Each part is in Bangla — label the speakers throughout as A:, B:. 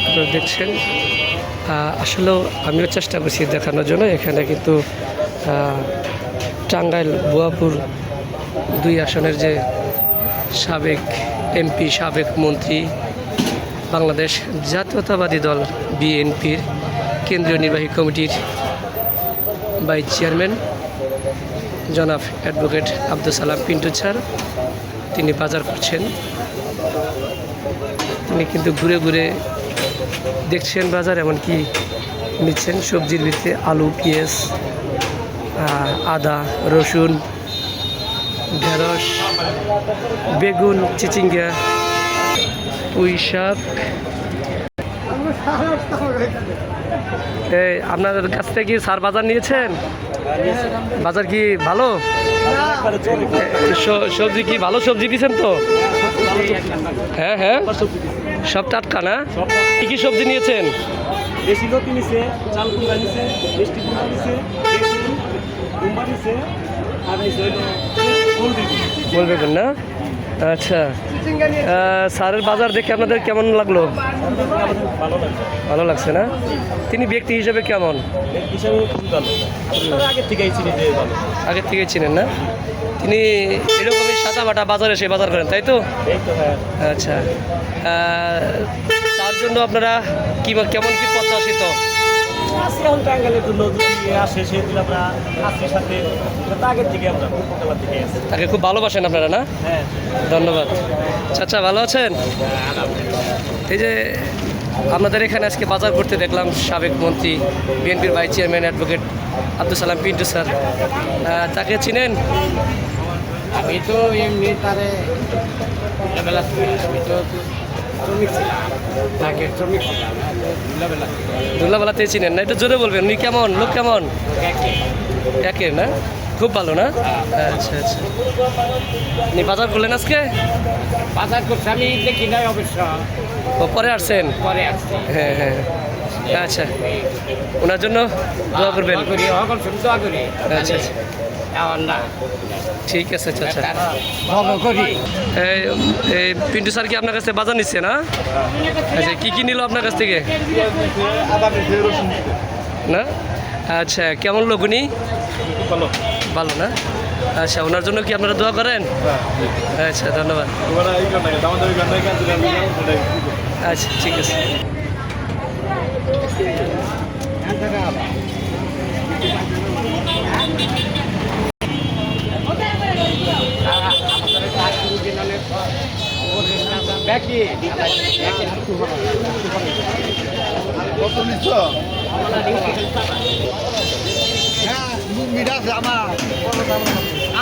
A: আপনারা দেখছেন। আসলেও আমিও চেষ্টা করছি দেখানোর জন্য। এখানে কিন্তু টাঙ্গাইল বুয়াপুর 2 আসনের যে সাবেক এমপি, সাবেক মন্ত্রী, বাংলাদেশ জাতীয়তাবাদী দল বিএনপির কেন্দ্রীয় নির্বাহী কমিটির ভাইস চেয়ারম্যান জনাব অ্যাডভোকেট আব্দুল সালাম পিন্টু স্যার, তিনি বাজার করছেন। তিনি কিন্তু ঘুরে ঘুরে দেখছেন বাজার, এমনকি নিচ্ছেন সবজির ভিতরে আলু, পেঁয়াজ, আদা, রসুন, ঢেঁড়স, বেগুন, চিচিঙ্গা, পুঁই শাক। এই আপনাদের কাছ থেকে কি স্যার বাজার নিয়েছেন? বাজার কি ভালো? সবজি কি ভালো সবজি দিয়েছেন তো? হ্যাঁ হ্যাঁ, সব টাটকা না? কি কি সবজি নিয়েছেন?
B: দেশি লতি নিছে, চাল কুমড়া নিছে, মিষ্টি কুমড়া নিছে, বেগুন, কুমড়া নিছে, আর নিছে
A: গোল বেগুন না? আচ্ছা, স্যারের বাজার দেখে আপনাদের কেমন লাগলো? ভালো লাগছে না? তিনি ব্যক্তি হিসেবে কেমন? আগের থেকেই চিনেন না? তিনি এরকমই সাদা বাটা বাজারে এসে বাজার করেন, তাই তো? আচ্ছা, তার জন্য আপনারা কেমন কি প্রত্যাশিত? তাকে খুব ভালোবাসেন আপনারা না? ধন্যবাদ। চাচা ভালো আছেন? এই যে আপনাদের এখানে আজকে বাজার করতে দেখলাম সাবেক মন্ত্রী, বিএনপির vice chairman advocate Abdul Salam Pintu sir, তাকে চিনেন?
C: আমি তো এমনি তারে আমি তো শ্রমিক ছিলাম, তাকে শ্রমিক ছিলাম,
A: দুল্লাবেলাতে চিনেন না? একটু জোরে বলবেন, উনি কেমন, লোক কেমন? একের না? খুব ভালো না? আচ্ছা আচ্ছা, আপনি বাজার করলেন আজকে?
C: বাজার করছি আমি দেখি নাই অবশ্য,
A: পরে আসছেন?
C: পরে আসছি।
A: হ্যাঁ হ্যাঁ, আচ্ছা, ওনার জন্য দোয়া করবেন।
C: দোয়া করি।
A: আচ্ছা আচ্ছা,
C: না
A: ঠিক আছে চাচা।
C: ভালো করি।
A: এই পিন্টু স্যার কি আপনার কাছ থেকে বাজার নিচ্ছে না? আচ্ছা, কী কী নিল আপনার কাছ থেকে? না? আচ্ছা, কেমন লোক উনি? ভালো না? আচ্ছা, ওনার জন্য কি আপনারা দোয়া করেন? আচ্ছা, ধন্যবাদ। আচ্ছা, ঠিক আছে।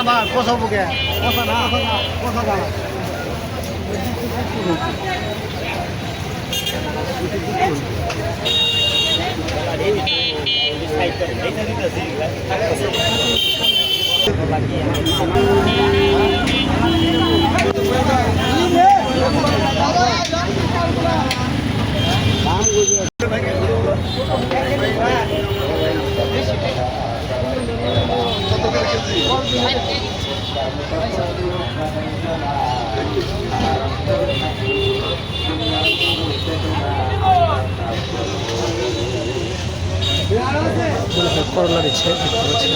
C: আমার কথা বুকে কথা না কথা না
A: করলা দিচ্ছে, দেখতে পাচ্ছি।